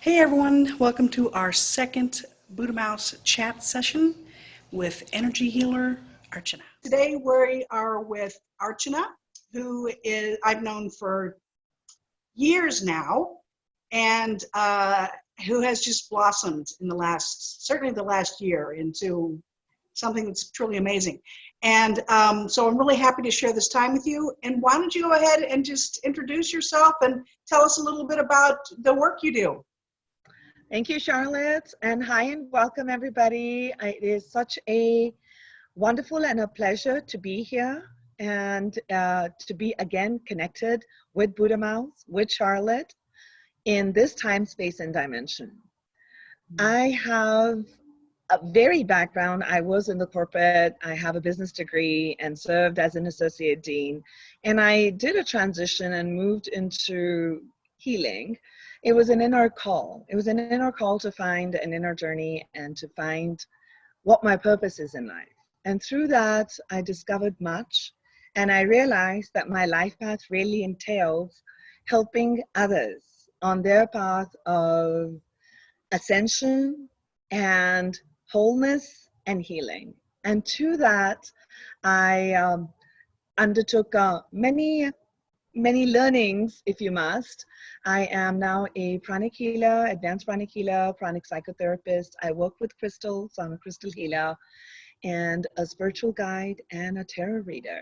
Hey everyone, welcome to our second Buddhamouse Chat session with energy healer Archana. Today we are with Archana, who is I've known for years now, and who has just blossomed in certainly the last year into something that's truly amazing. And so I'm really happy to share this time with you. And why don't you go ahead and just introduce yourself and tell us a little bit about the work you do. Thank you, Charlotte, and hi and welcome everybody. It is such a wonderful and a pleasure to be here and to be again connected with Buddhamouse, with Charlotte, in this time, space, and dimension. I have a varied background. I was in the corporate, I have a business degree and served as an associate dean, and I did a transition and moved into healing. It was an inner call. It was an inner call to find an inner journey and to find what my purpose is in life. And through that, I discovered much. And I realized that my life path really entails helping others on their path of ascension and wholeness and healing. And to that, I undertook many learnings, if you must. I am now a pranic healer, advanced pranic healer, pranic psychotherapist. I work with crystals, so I'm a crystal healer, and a spiritual guide and a tarot reader.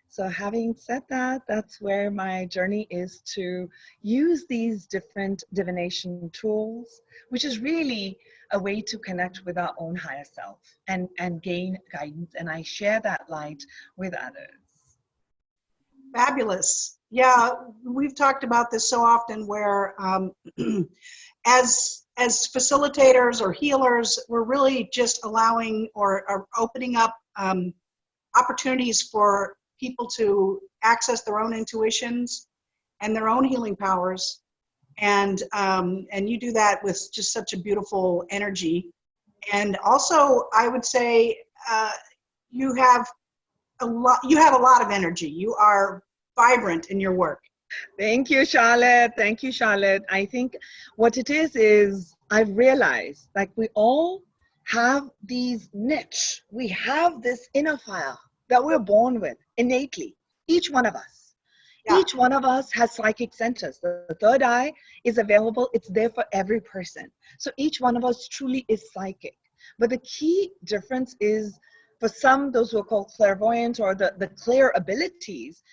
So having said that, that's where my journey is, to use these different divination tools, which is really a way to connect with our own higher self and gain guidance. And I share that light with others. Fabulous. Yeah, we've talked about this so often where as facilitators or healers, we're really just allowing or opening up opportunities for people to access their own intuitions and their own healing powers. And you do that with just such a beautiful energy. And also, I would say you have a lot of energy. You are vibrant in your work. Thank you, Charlotte. Thank you, Charlotte. I think what it is I've realized, like, we all have these niche. We have this inner fire that we're born with innately, each one of us. Yeah. Each one of us has psychic centers. The third eye is available. It's there for every person. So each one of us truly is psychic. But the key difference is, for some, those who are called clairvoyant or the clear abilities,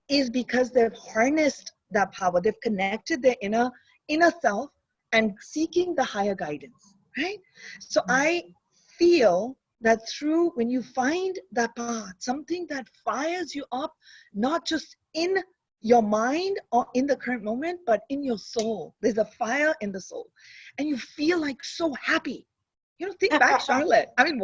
is because they've harnessed that power. They've connected their inner self and seeking the higher guidance, right? So I feel that when you find that path, something that fires you up, not just in your mind or in the current moment, but in your soul. There's a fire in the soul. And you feel like so happy. You know, think back, Charlotte. I mean,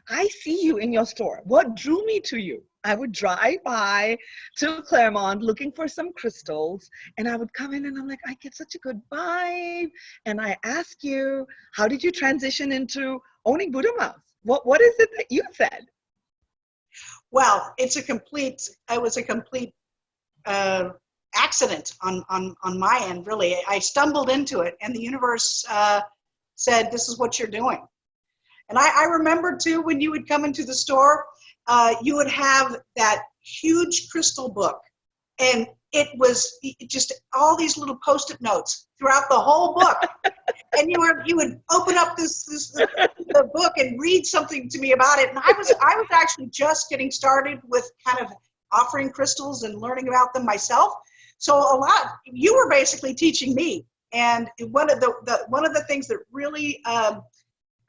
I see you in your store. What drew me to you? I would drive by to Claremont looking for some crystals, and I would come in and I'm like, I get such a good vibe. And I ask you, how did you transition into owning Buddhamouse? What is it that you said? Well, it was a complete accident on my end, really. I stumbled into it, and the universe said, this is what you're doing. And I remember too, when you would come into the store, you would have that huge crystal book, and it was just all these little Post-it notes throughout the whole book. And you would open up the book and read something to me about it. And I was actually just getting started with kind of offering crystals and learning about them myself. So you were basically teaching me. And one of the things that really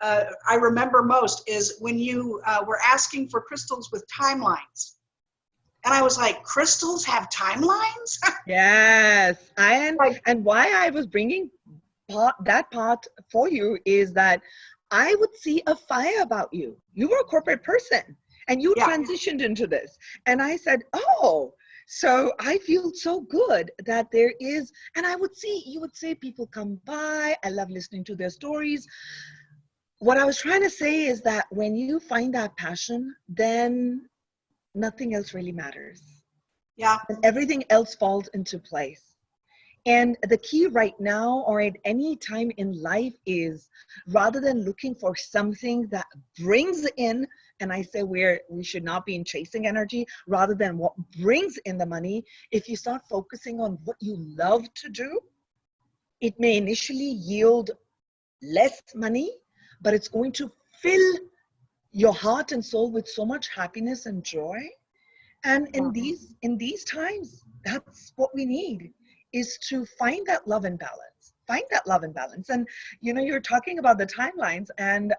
I remember most is when you were asking for crystals with timelines. And I was like, crystals have timelines? Yes. And why I was bringing that part for you is that I would see a fire about you. You were a corporate person and you transitioned into this. And I said, oh, so I feel so good that there is, and you would say people come by. I love listening to their stories. What I was trying to say is that when you find that passion, then nothing else really matters. Yeah. And everything else falls into place. And the key right now or at any time in life is, rather than looking for something that brings in, and I say we should not be in chasing energy, rather than what brings in the money, if you start focusing on what you love to do, it may initially yield less money, but it's going to fill your heart and soul with so much happiness and joy. And in these times, that's what we need, is to find that love and balance. Find that love and balance. And you're talking about the timelines, and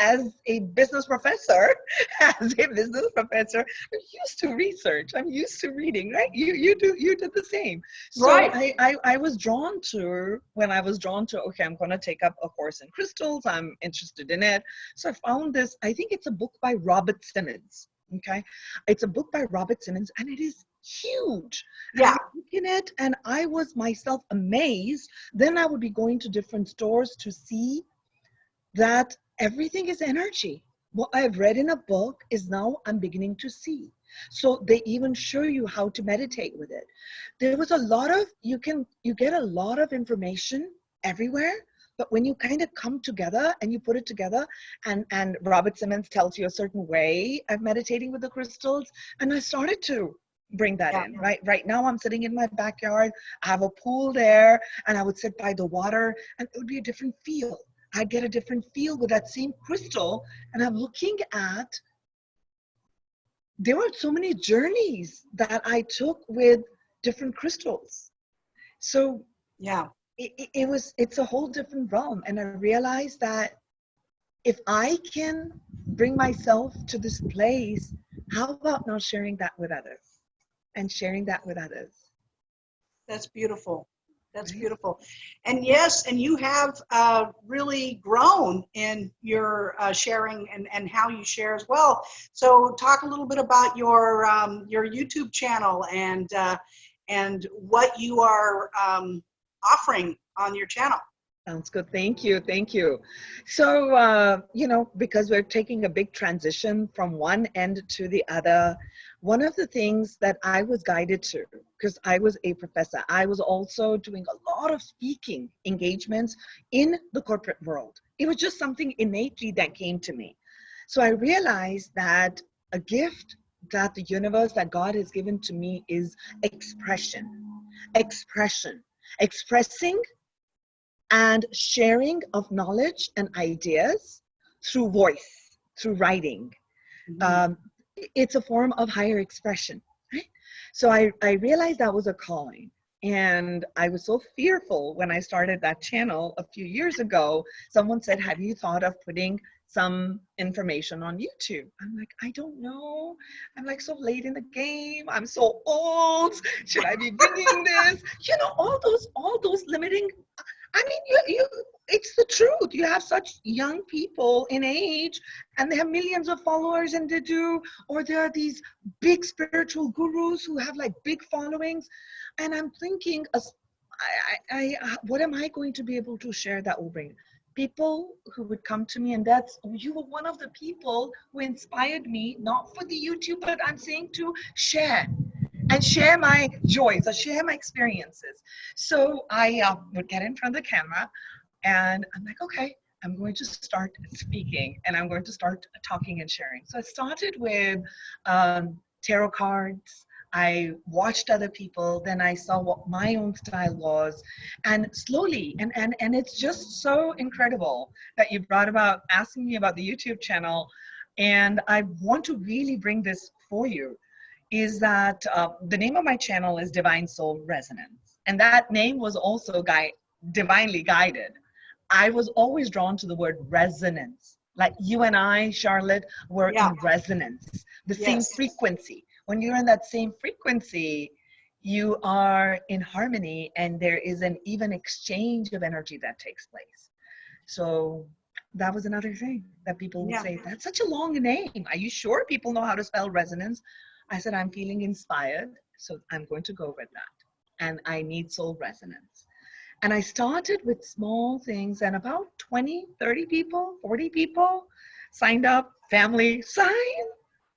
as a business professor, I'm used to research. I'm used to reading, right? You did the same. So Right. I was drawn to, okay, I'm going to take up a course in crystals. I'm interested in it. So I found this, I think it's a book by Robert Simmons. Okay. It's a book by Robert Simmons, and it is huge. And I Yeah. was looking at it, and I was myself amazed. Then I would be going to different stores to see that everything is energy. What I've read in a book is now I'm beginning to see. So they even show you how to meditate with it. There was a lot of, you get a lot of information everywhere, but when you kind of come together and you put it together, and Robert Simmons tells you a certain way of meditating with the crystals, and I started to bring that in. Right now I'm sitting in my backyard. I have a pool there, and I would sit by the water, and it would be a different feel. I'd get a different feel with that same crystal. And I'm looking at, there were so many journeys that I took with different crystals. So Yeah. it's a whole different realm. And I realized that if I can bring myself to this place, how about not sharing that with others and sharing that with others? That's beautiful. That's Right? beautiful. And yes, and you have really grown in your sharing and how you share as well. So talk a little bit about your YouTube channel and what you are offering on your channel. Sounds good. Thank you. Thank you. So, because we're taking a big transition from one end to the other, one of the things that I was guided to, because I was a professor, I was also doing a lot of speaking engagements in the corporate world. It was just something innately that came to me. So I realized that a gift that the universe, that God has given to me, is expression. Expressing and sharing of knowledge and ideas through voice, through writing. Mm-hmm. It's a form of higher expression, right? So I realized that was a calling. And I was so fearful when I started that channel a few years ago. Someone said, have you thought of putting some information on YouTube? I'm like, I don't know. I'm like so late in the game. I'm so old. Should I be bringing this? All those limiting. I mean, it's the truth. You have such young people in age, and they have millions of followers, and or there are these big spiritual gurus who have like big followings. And I'm thinking, what am I going to be able to share that will bring people who would come to me? And you were one of the people who inspired me, not for the YouTube, but I'm saying to share my joys or share my experiences. So I would get in front of the camera, and I'm like, okay, I'm going to start speaking, and I'm going to start talking and sharing. So I started with tarot cards. I watched other people, then I saw what my own style was, and slowly, and it's just so incredible that you brought about asking me about the YouTube channel. And I want to really bring this for you, is that the name of my channel is Divine Soul Resonance. And that name was also divinely guided. I was always drawn to the word resonance. Like you and I, Charlotte, were in resonance, the same frequency. When you're in that same frequency, you are in harmony, and there is an even exchange of energy that takes place. So that was another thing that people would say, that's such a long name. Are you sure people know how to spell resonance? I said, I'm feeling inspired, so I'm going to go with that. And I need soul resonance. And I started with small things, and about 20, 30 people, 40 people signed up. Family, sign.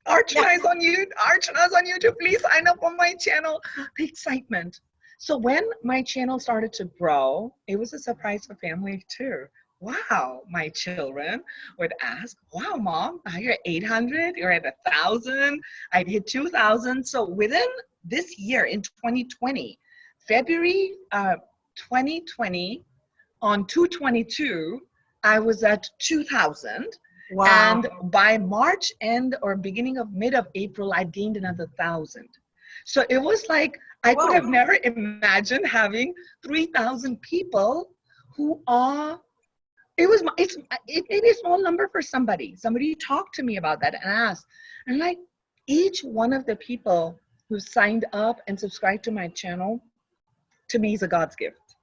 Archana is on YouTube. Archana's on YouTube. Please sign up on my channel. The excitement. So when my channel started to grow, it was a surprise for family too. Wow, my children would ask, wow, mom, now you're 800, you're at 1,000, I'd hit 2,000. So within this year in 2020, February 2020, on 2/22, I was at 2,000. Wow. And by March end or beginning of mid of April, I gained another 1,000. So it was like, I could have never imagined having 3,000 people who are, it's maybe a small number for somebody. Somebody talked to me about that and asked, and like each one of the people who signed up and subscribed to my channel, to me is a God's gift.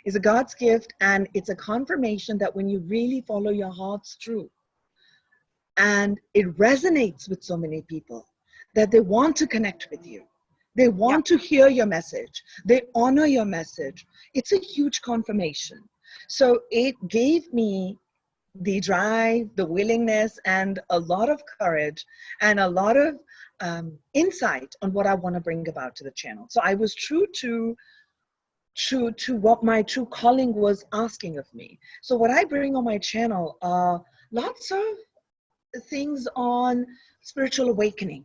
Is a God's gift, and it's a confirmation that when you really follow your heart's truth, and it resonates with so many people, that they want to connect with you. They want to hear your message. They honor your message. It's a huge confirmation. So it gave me the drive, the willingness, and a lot of courage and a lot of insight on what I want to bring about to the channel. So I was true to what my true calling was asking of me. So what I bring on my channel are lots of things on spiritual awakening.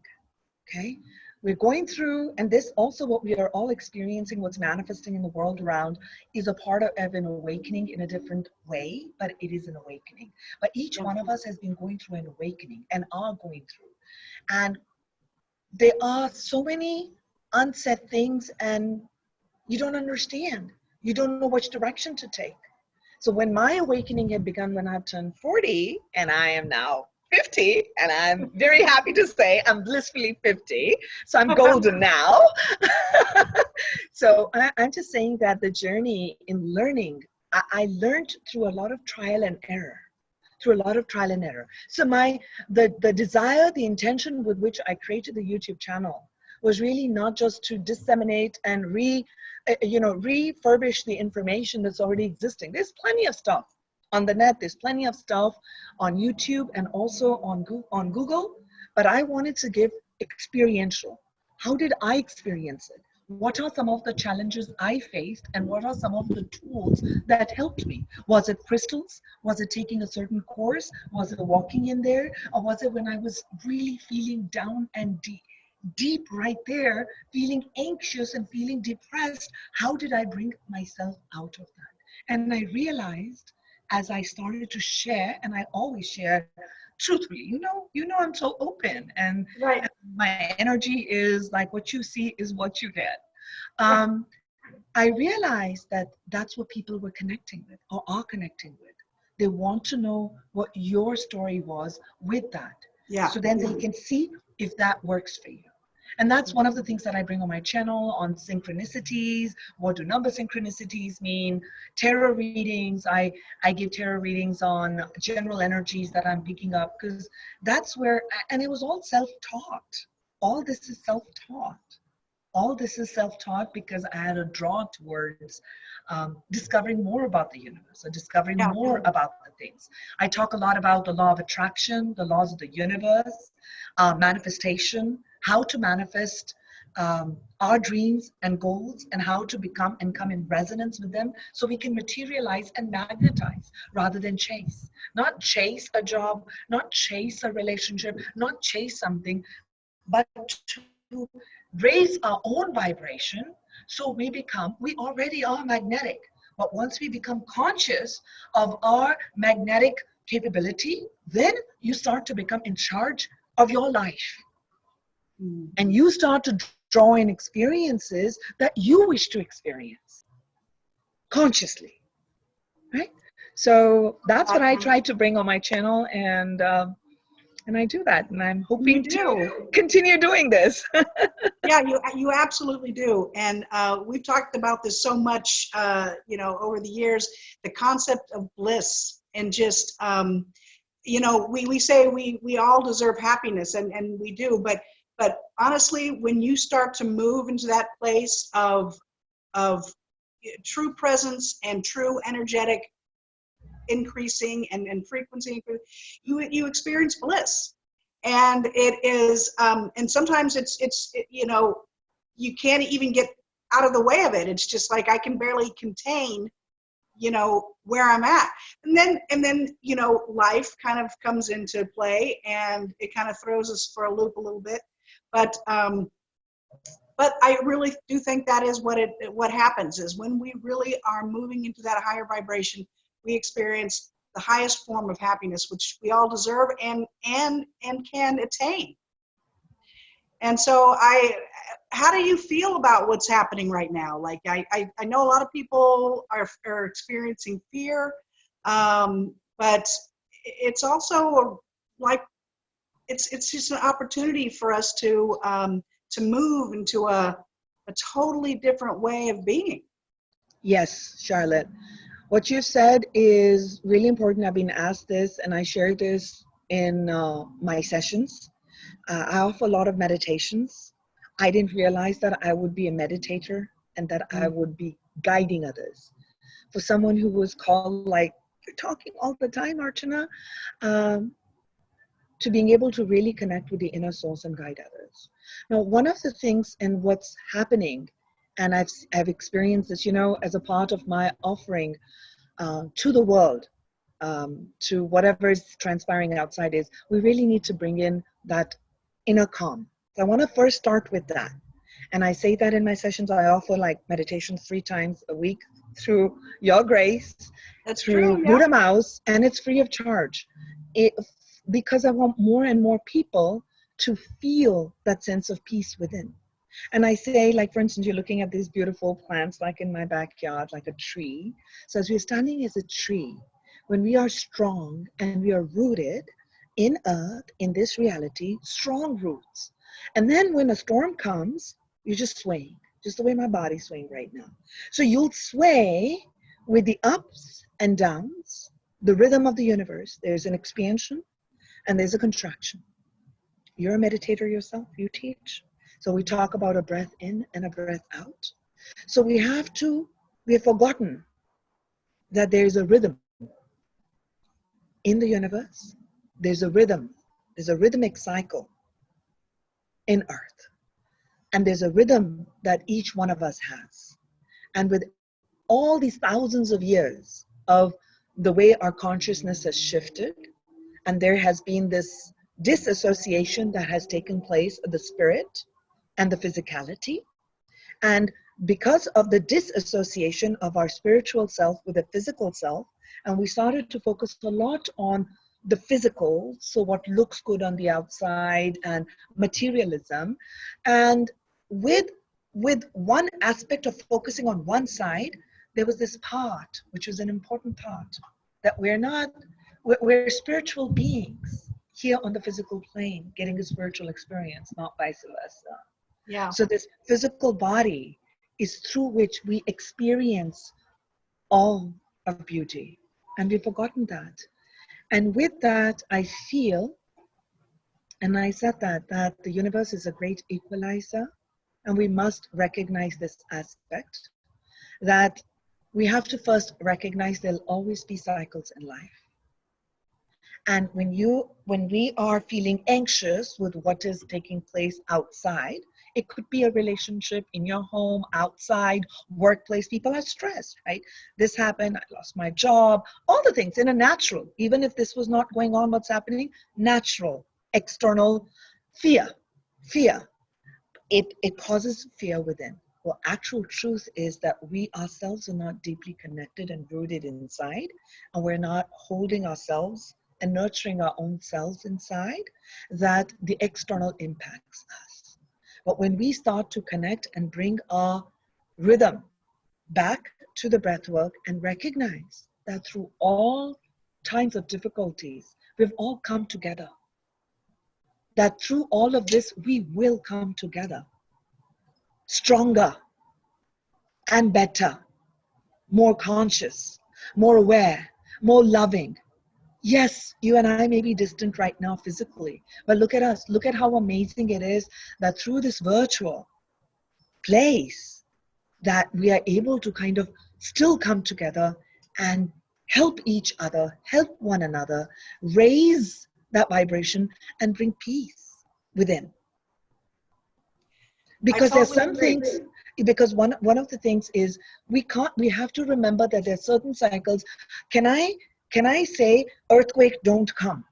Okay, we're going through, and this also what we are all experiencing, what's manifesting in the world around, is a part of an awakening in a different way, but it is an awakening. But each one of us has been going through an awakening and are going through. And there are so many unsaid things, and you don't understand. You don't know which direction to take. So when my awakening had begun when I turned 40, and I am now 50, and I'm very happy to say I'm blissfully 50, so I'm golden now. So I'm just saying that the journey in learning, I learned through a lot of trial and error. So the desire, the intention with which I created the YouTube channel was really not just to disseminate and refurbish the information that's already existing. There's plenty of stuff on the net. There's plenty of stuff on YouTube and also on Google. But I wanted to give experiential. How did I experience it? What are some of the challenges I faced, and what are some of the tools that helped me? Was it crystals? Was it taking a certain course? Was it walking in there? Or was it when I was really feeling down and deep right there, feeling anxious and feeling depressed? How did I bring myself out of that? And I realized as I started to share, and I always share truthfully, you know I'm so open, and my energy is like what you see is what you get. I realized that that's what people were connecting with, or are connecting with. They want to know what your story was with that. So then they can see if that works for you. And that's one of the things that I bring on my channel, on synchronicities. What do number synchronicities mean? Tarot readings. I give tarot readings on general energies that I'm picking up, because that's where, and it was all self-taught. All this is self-taught. All this is self-taught because I had a draw towards discovering more about the universe, or discovering more about the things. I talk a lot about the law of attraction, the laws of the universe, manifestation, how to manifest our dreams and goals, and how to become and come in resonance with them so we can materialize and magnetize rather than chase. Not chase a job, not chase a relationship, not chase something, but to raise our own vibration so we already are magnetic. But once we become conscious of our magnetic capability, then you start to become in charge of your life. And you start to draw in experiences that you wish to experience consciously, right? So that's what I try to bring on my channel, and I do that, and I'm hoping to continue doing this. Yeah, you absolutely do. And we've talked about this so much, over the years, the concept of bliss, and just, we say we all deserve happiness, and we do, but honestly, when you start to move into that place of true presence and true energetic increasing and frequency, you experience bliss. And it is, and sometimes it's you can't even get out of the way of it. It's just like I can barely contain, where I'm at. And then, life kind of comes into play and it kind of throws us for a loop a little bit. But I really do think that is what happens is when we really are moving into that higher vibration, we experience the highest form of happiness, which we all deserve and can attain. And so how do you feel about what's happening right now? Like I know a lot of people are experiencing fear, but it's also like it's just an opportunity for us to move into a totally different way of being. Yes, Charlotte. What you said is really important. I've been asked this, and I share this in my sessions. I offer a lot of meditations. I didn't realize that I would be a meditator and that I would be guiding others. For someone who was called, like, you're talking all the time, Archana, to being able to really connect with the inner source and guide others. Now, one of the things and what's happening, and I've experienced this, as a part of my offering to the world, to whatever is transpiring outside, is we really need to bring in that inner calm. So I want to first start with that. And I say that in my sessions. I offer like meditations 3 times a week through your grace. That's through true, yeah. Buddhamouse, and it's free of charge. Because I want more and more people to feel that sense of peace within. And I say, like, for instance, you're looking at these beautiful plants, like in my backyard, like a tree. So as we're standing as a tree, when we are strong and we are rooted in earth, in this reality, strong roots. And then when a storm comes, you're just swaying, just the way my body's swaying right now. So you'll sway with the ups and downs, the rhythm of the universe. There's an expansion and there's a contraction. You're a meditator yourself, you teach. So we talk about a breath in and a breath out. So we have forgotten that there's a rhythm in the universe. There's a rhythm. There's a rhythmic cycle in earth. And there's a rhythm that each one of us has. And with all these thousands of years of the way our consciousness has shifted, and there has been this disassociation that has taken place of the spirit and the physicality. And because of the disassociation of our spiritual self with the physical self, and we started to focus a lot on the physical, so what looks good on the outside and materialism. And with one aspect of focusing on one side, there was this part, which was an important part, that we're spiritual beings here on the physical plane, getting a spiritual experience, not vice versa. Yeah. So this physical body is through which we experience all of beauty. And we've forgotten that. And with that, I feel, and I said that the universe is a great equalizer, and we must recognize this aspect, that we have to first recognize there'll always be cycles in life. And when we are feeling anxious with what is taking place outside, it could be a relationship in your home, outside, workplace. People are stressed, right? This happened, I lost my job, all the things in a natural, even if this was not going on, what's happening, natural, external fear. It causes fear within. Well, actual truth is that we ourselves are not deeply connected and rooted inside, and we're not holding ourselves and nurturing our own selves inside, that the external impacts us. But when we start to connect and bring our rhythm back to the breath work and recognize that through all times of difficulties, we've all come together. That through all of this, we will come together. Stronger and better, more conscious, more aware, more loving. Yes, you and I may be distant right now physically, but look at us. Look at how amazing it is that through this virtual place that we are able to kind of still come together and help each other, help one another, raise that vibration and bring peace within. Because there's some things, Because one of the things is we have to remember that there are certain cycles. Can I say earthquake don't come?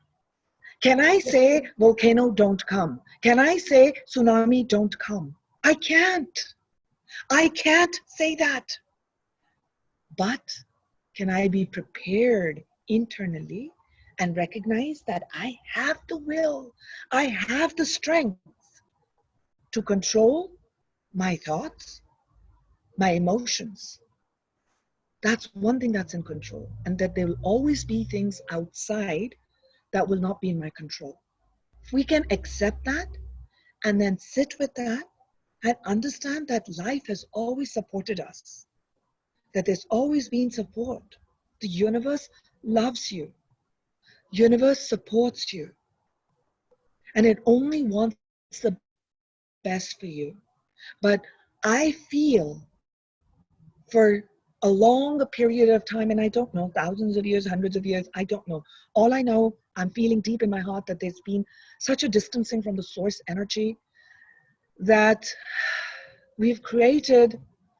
Can I say volcano don't come? Can I say tsunami don't come? I can't. I can't say that. But can I be prepared internally and recognize that I have the will, I have the strength to control my thoughts, my emotions? That's one thing that's in control, and that there will always be things outside that will not be in my control. If we can accept that and then sit with that and understand that life has always supported us, that there's always been support. The universe loves you. Universe supports you. And it only wants the best for you. But I feel for a long period of time, and I don't know, thousands of years, hundreds of years, I don't know. All I know, I'm feeling deep in my heart that there's been such a distancing from the source energy that we've created,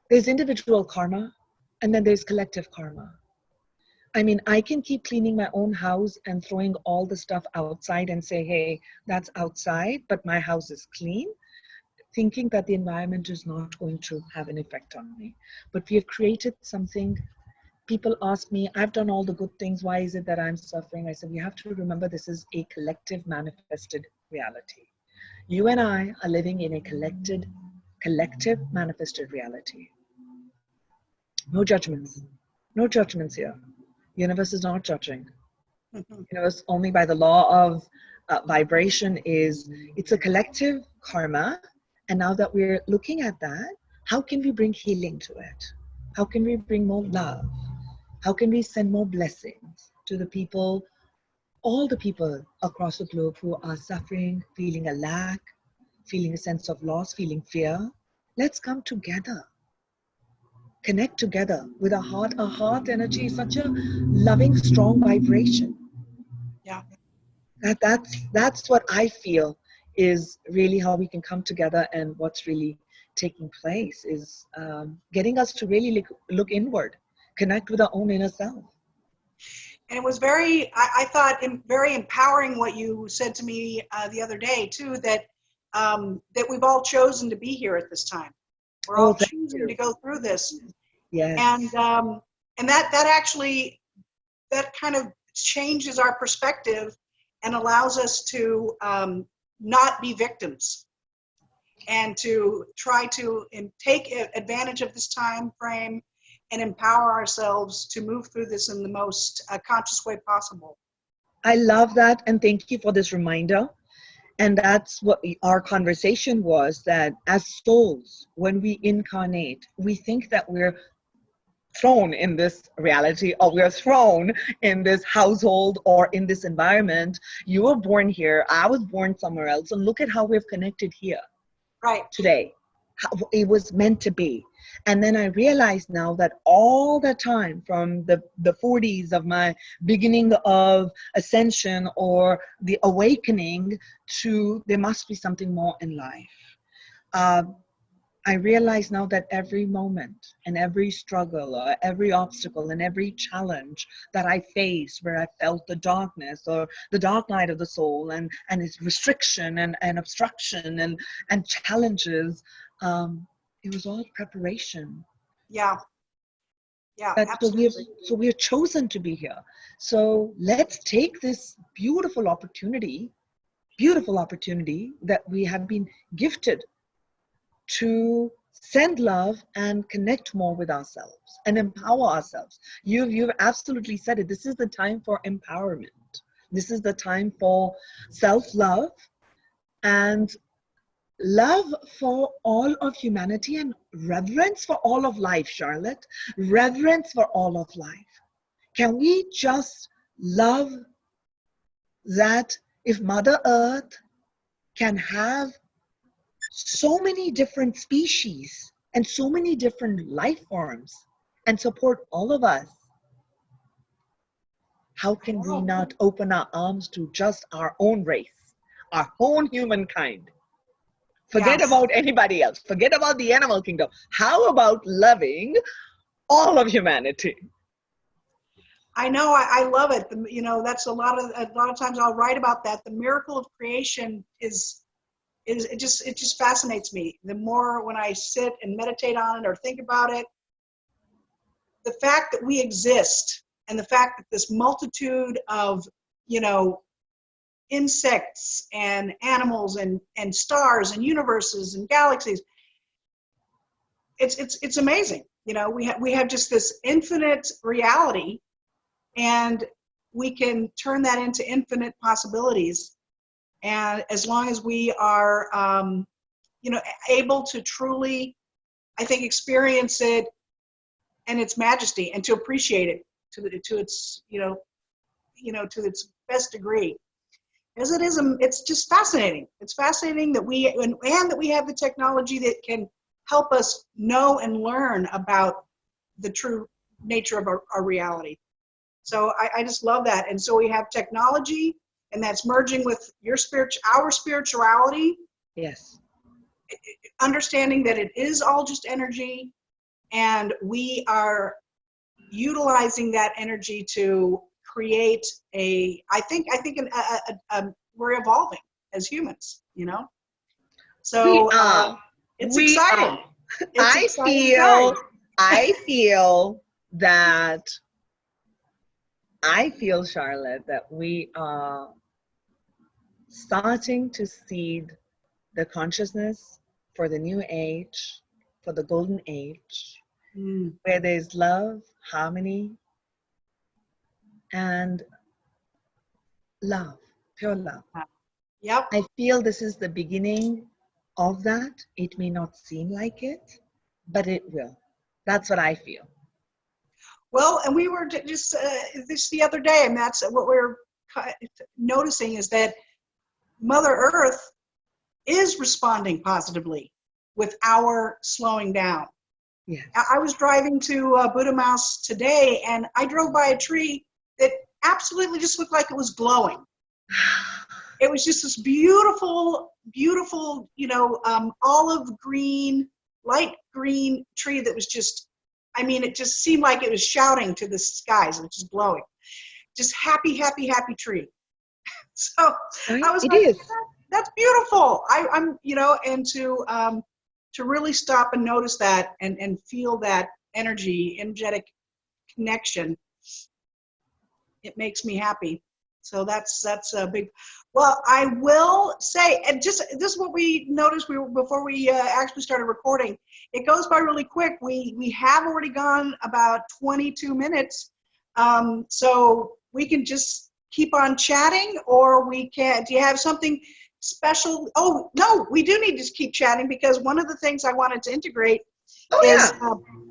there's individual karma, and then there's collective karma. I mean, I can keep cleaning my own house and throwing all the stuff outside and say, hey, that's outside, but my house is clean, thinking that the environment is not going to have an effect on me. But we have created something. People ask me, I've done all the good things, why is it that I'm suffering? I said, we have to remember this is a collective manifested reality. You and I are living in a collective manifested reality. No judgments. No judgments here. Universe is not judging. Universe, only by the law of vibration, it's a collective karma. And now that we're looking at that, how can we bring healing to it? How can we bring more love? How can we send more blessings to the people, all the people across the globe who are suffering, feeling a lack, feeling a sense of loss, feeling fear? Let's come together. Connect together with our heart. Our heart energy is such a loving, strong vibration. Yeah. That's what I feel is really how we can come together, and what's really taking place is getting us to really look inward, connect with our own inner self. And it was I thought, very empowering what you said to me the other day too, that we've all chosen to be here at this time. We're all choosing to go through this. Yes. And that actually, that kind of changes our perspective and allows us to not be victims, and to try to take advantage of this time frame and empower ourselves to move through this in the most conscious way possible. I love that, and thank you for this reminder. And that's what our conversation was, that as souls, when we incarnate, we think that we're thrown in this reality, or we're thrown in this household or in this environment. You were born here, I was born somewhere else, and look at how we've connected here today. How it was meant to be. And then I realized now that all the time, from the 40s of my beginning of ascension or the awakening, to there must be something more in life. I realize now that every moment and every struggle or every obstacle and every challenge that I faced, where I felt the darkness or the dark night of the soul and its restriction and obstruction and challenges, it was all preparation. Yeah. Yeah, absolutely. So we are chosen to be here. So let's take this beautiful opportunity that we have been gifted to send love and connect more with ourselves and empower ourselves. You've absolutely said it. This is the time for empowerment. This is the time for self-love and love for all of humanity, and reverence for all of life, Charlotte. Reverence for all of life. Can we just love that if Mother Earth can have so many different species and so many different life forms and support all of us, how can we not open our arms to just our own race, our own humankind? Forget Yes. about anybody else. Forget about the animal kingdom. How about loving all of humanity? I know, I love it. You know, that's a lot of times I'll write about that. The miracle of creation is it just fascinates me. The more when I sit and meditate on it or think about it, the fact that we exist and the fact that this multitude of, you know, insects and animals and stars and universes and galaxies, it's amazing. You know, we have just this infinite reality, and we can turn that into infinite possibilities. And as long as we are, you know, able to truly, I think, experience it and its majesty, and to appreciate it to its, you know, to its best degree, as it is, it's just fascinating. It's fascinating that and that we have the technology that can help us know and learn about the true nature of our reality. So I just love that. And so we have technology, and that's merging with our spirituality, Yes. understanding that it is all just energy, and we are utilizing that energy to create we're evolving as humans, you know? So We are. it's We exciting. are. It's exciting times. I feel that, Charlotte, that we are starting to seed the consciousness for the new age, for the golden age, where there's love, harmony, and love, pure love. Yep. I feel this is the beginning of that. It may not seem like it, but it will. That's what I feel. Well, and we were just this the other day, and that's what we're noticing, is that Mother Earth is responding positively with our slowing down. Yes. I was driving to Buddhamouse today, and I drove by a tree that absolutely just looked like it was glowing. It was just this beautiful, beautiful, you know, olive green, light green tree that was just, I mean, it just seemed like it was shouting to the skies. It was just glowing. Just happy, happy, happy tree. So I was like, that's beautiful. I'm, you know, and to really stop and notice that and feel that energetic connection, it makes me happy. So that's a big. Well, I will say, and just this is what we noticed before we actually started recording. It goes by really quick. We have already gone about 22 minutes, so we can just keep on chatting, or we can. Do you have something special? Oh no, we do need to keep chatting, because one of the things I wanted to integrate is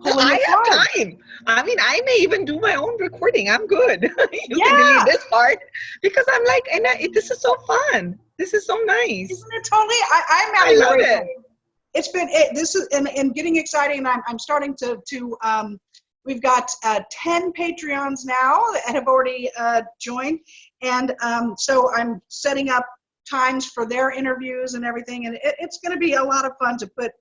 pulling I a have card. time. I mean, I may even do my own recording. I'm good. You Yeah. can delete this part, because I'm like, this is so fun. This is so nice. Isn't it totally? I'm having a great time. It's been this is and getting exciting. And I'm starting to we've got 10 Patreons now that have already joined, and so I'm setting up times for their interviews and everything, and it's going to be a lot of fun to put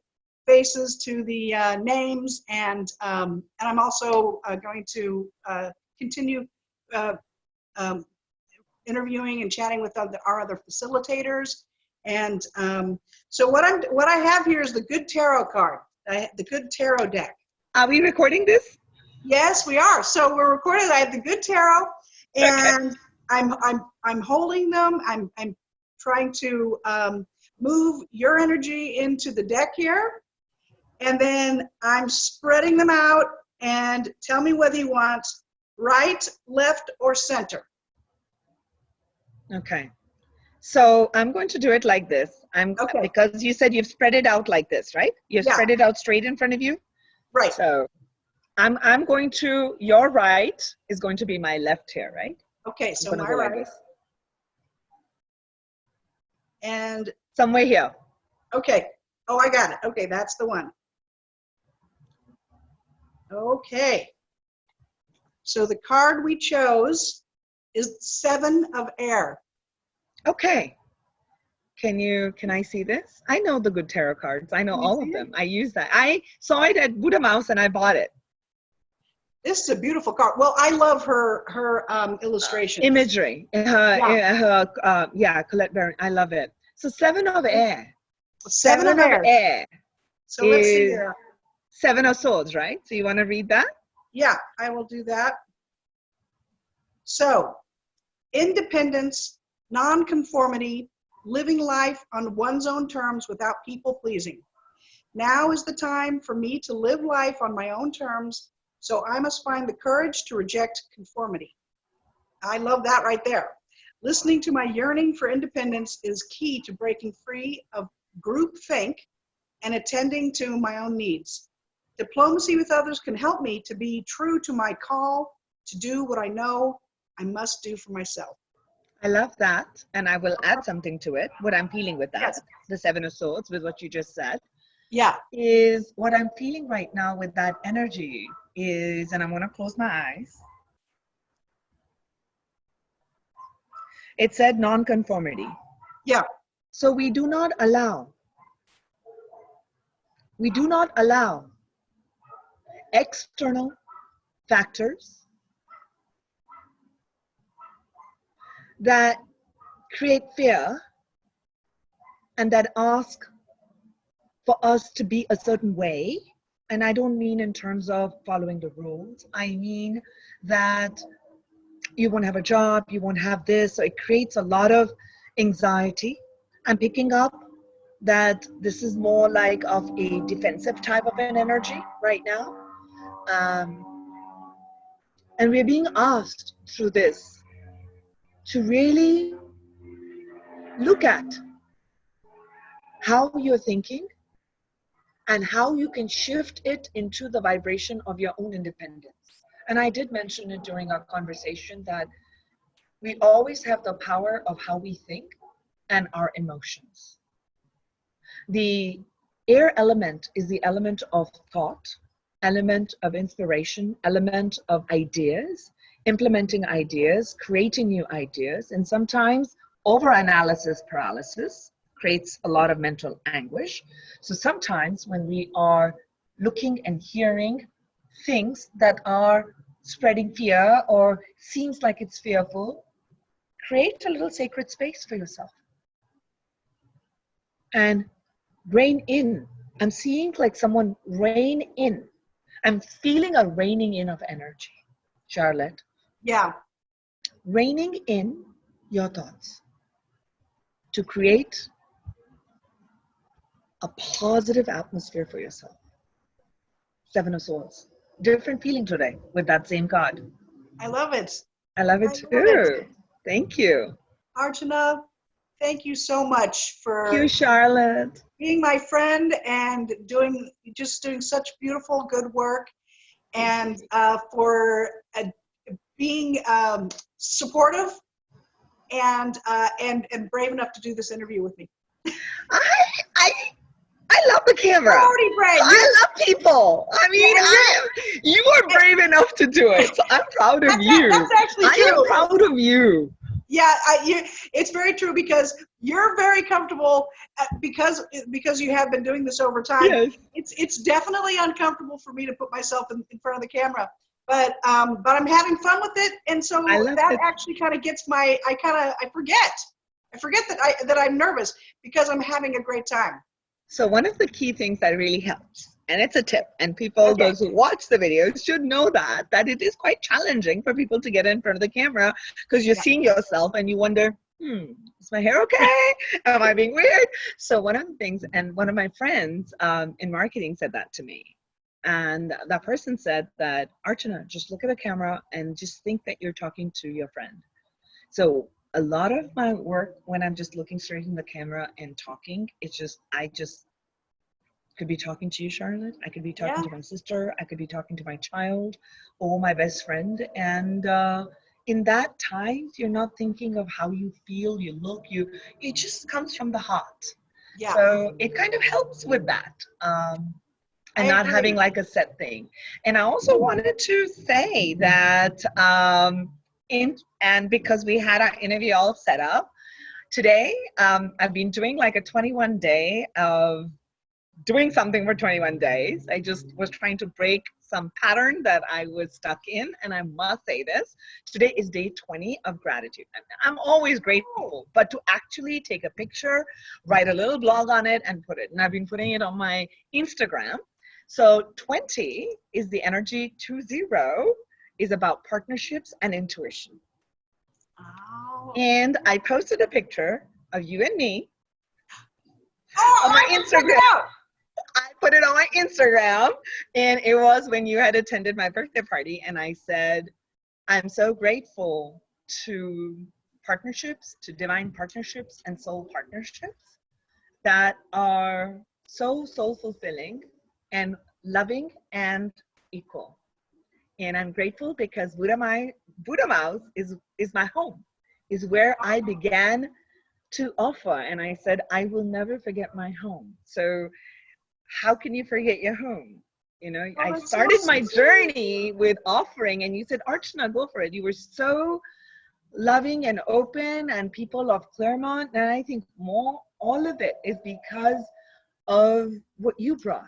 faces to the names, and I'm also going to continue interviewing and chatting with our other facilitators. And so what I have here is the Good Tarot card, the Good Tarot deck. Are we recording this? Yes, we are. So we're recording. I have the Good Tarot, and I'm holding them. I'm trying to move your energy into the deck here, and then I'm spreading them out. And tell me whether you want right, left, or center. Okay. So I'm going to do it like this. Okay. Because you said you've spread it out like this, right? You've spread it out straight in front of you. Right. So I'm going to, your right is going to be my left here, right? Okay. So my right. Like and somewhere here. Okay. Oh, I got it. Okay, that's the one. Okay. So the card we chose is 7 of Air. Okay. Can I see this? I know the good tarot cards. I know Can you all see of it? them. I use that. I saw it at Buddhamouse and I bought it. This is a beautiful card. Well, I love her illustrations. Imagery. Yeah, Colette Baron. I love it. So Seven of Air. Seven of Air. So let's see is here. Seven of Swords, right? So you want to read that? Yeah, I will do that. So, independence, nonconformity, living life on one's own terms without people pleasing. Now is the time for me to live life on my own terms, so I must find the courage to reject conformity. I love that right there. Listening to my yearning for independence is key to breaking free of groupthink and attending to my own needs. Diplomacy with others can help me to be true to my call to do what I know I must do for myself. I love that. And I will add something to it. What I'm feeling with that, Yes. the Seven of Swords, with what you just said, Yeah. is what I'm feeling right now with that energy is, and I'm going to close my eyes. It said nonconformity. Yeah. So we do not allow external factors that create fear and that ask for us to be a certain way. And I don't mean in terms of following the rules. I mean that you won't have a job, you won't have this. So it creates a lot of anxiety. I'm picking up that this is more like of a defensive type of an energy right now. And we're being asked through this to really look at how you're thinking and how you can shift it into the vibration of your own independence. And I did mention it during our conversation that we always have the power of how we think and our emotions. The air element is the element of thought, element of inspiration, element of ideas, implementing ideas, creating new ideas, and sometimes overanalysis paralysis creates a lot of mental anguish. So sometimes when we are looking and hearing things that are spreading fear or seems like it's fearful, create a little sacred space for yourself and rein in. I'm seeing like someone rein in. I'm feeling a reining in of energy, Charlotte. Yeah. Reining in your thoughts to create a positive atmosphere for yourself. Seven of Swords. Different feeling today with that same card. I love it. I love it too. Thank you. Archana, thank you so much for Thank you, Charlotte. being my friend and doing such beautiful, good work, and for being supportive and brave enough to do this interview with me. I love the camera. You're already brave. I love people. I mean, you are brave enough to do it. So I'm proud of you. That's actually true. I am proud of you. Yeah, it's very true because you're very comfortable because you have been doing this over time. Yes. It's definitely uncomfortable for me to put myself in front of the camera, but I'm having fun with it, and so that actually kind of gets I forget that I'm nervous because I'm having a great time. So one of the key things that really helps, and it's a tip, and people, those who watch the videos should know that it is quite challenging for people to get in front of the camera because you're seeing yourself and you wonder, is my hair okay? Am I being weird? So one of the things, and one of my friends in marketing said that to me. And that person said that, Archana, just look at the camera and just think that you're talking to your friend. So a lot of my work when I'm just looking straight in the camera and talking, I just could be talking to you, Charlotte. I could be talking to my sister. I could be talking to my child or my best friend. And in that time, you're not thinking of how you feel, you look, it just comes from the heart. Yeah. So it kind of helps with that. And not having like a set thing. And I also wanted to say that, and because we had our interview all set up, today, I've been doing like a 21 day of doing something for 21 days. I just was trying to break some pattern that I was stuck in. And I must say this, today is day 20 of gratitude. And I'm always grateful, but to actually take a picture, write a little blog on it and put it. And I've been putting it on my Instagram. So 20 is the energy, 20 is about partnerships and intuition. Oh. And I posted a picture of you and me Oh, on my Instagram. I put it on my Instagram, and it was when you had attended my birthday party, and I said, I'm so grateful to partnerships, to divine partnerships and soul partnerships that are so soul fulfilling and loving and equal. And I'm grateful because Buddhamouse is my home, is where I began to offer. And I said, I will never forget my home. So how can you forget your home? You know, I started my journey with offering, and you said, Archana, go for it. You were so loving and open, and people of Claremont. And I think all of it is because of what you brought.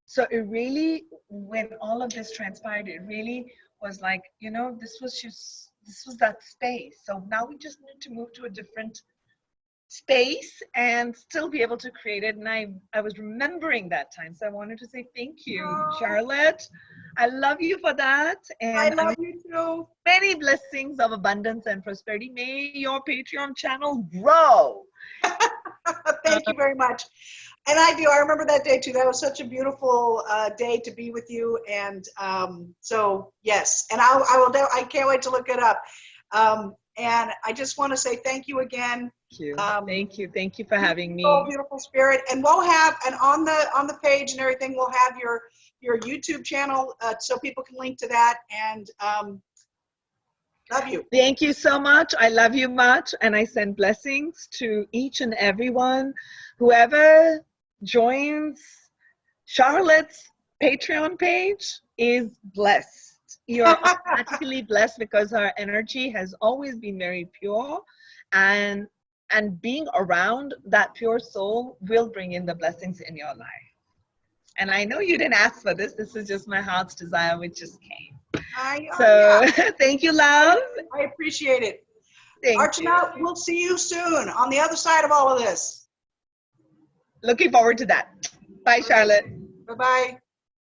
So it really, when all of this transpired, it really was like, you know, this was that space. So now we just need to move to a different space and still be able to create it. And I was remembering that time. So I wanted to say thank you, Charlotte. I love you for that. And I love you too. Many blessings of abundance and prosperity. May your Patreon channel grow. Thank you very much. And I do. I remember that day too. That was such a beautiful day to be with you. And so yes, and I can't wait to look it up. And I just want to say thank you again. Thank you. Thank you for having me. Beautiful spirit. And we'll have, and on the page and everything, we'll have your YouTube channel so people can link to that. And love you. Thank you so much. I love you much. And I send blessings to each and everyone. Whoever joins Charlotte's Patreon page is blessed. You're automatically blessed because our energy has always been very pure, and being around that pure soul will bring in the blessings in your life. And I know you didn't ask for this. This is just my heart's desire, which just came. Thank you, love. I appreciate it. Thank Archana, we'll see you soon on the other side of all of this. Looking forward to that. Bye, Charlotte. Bye-bye.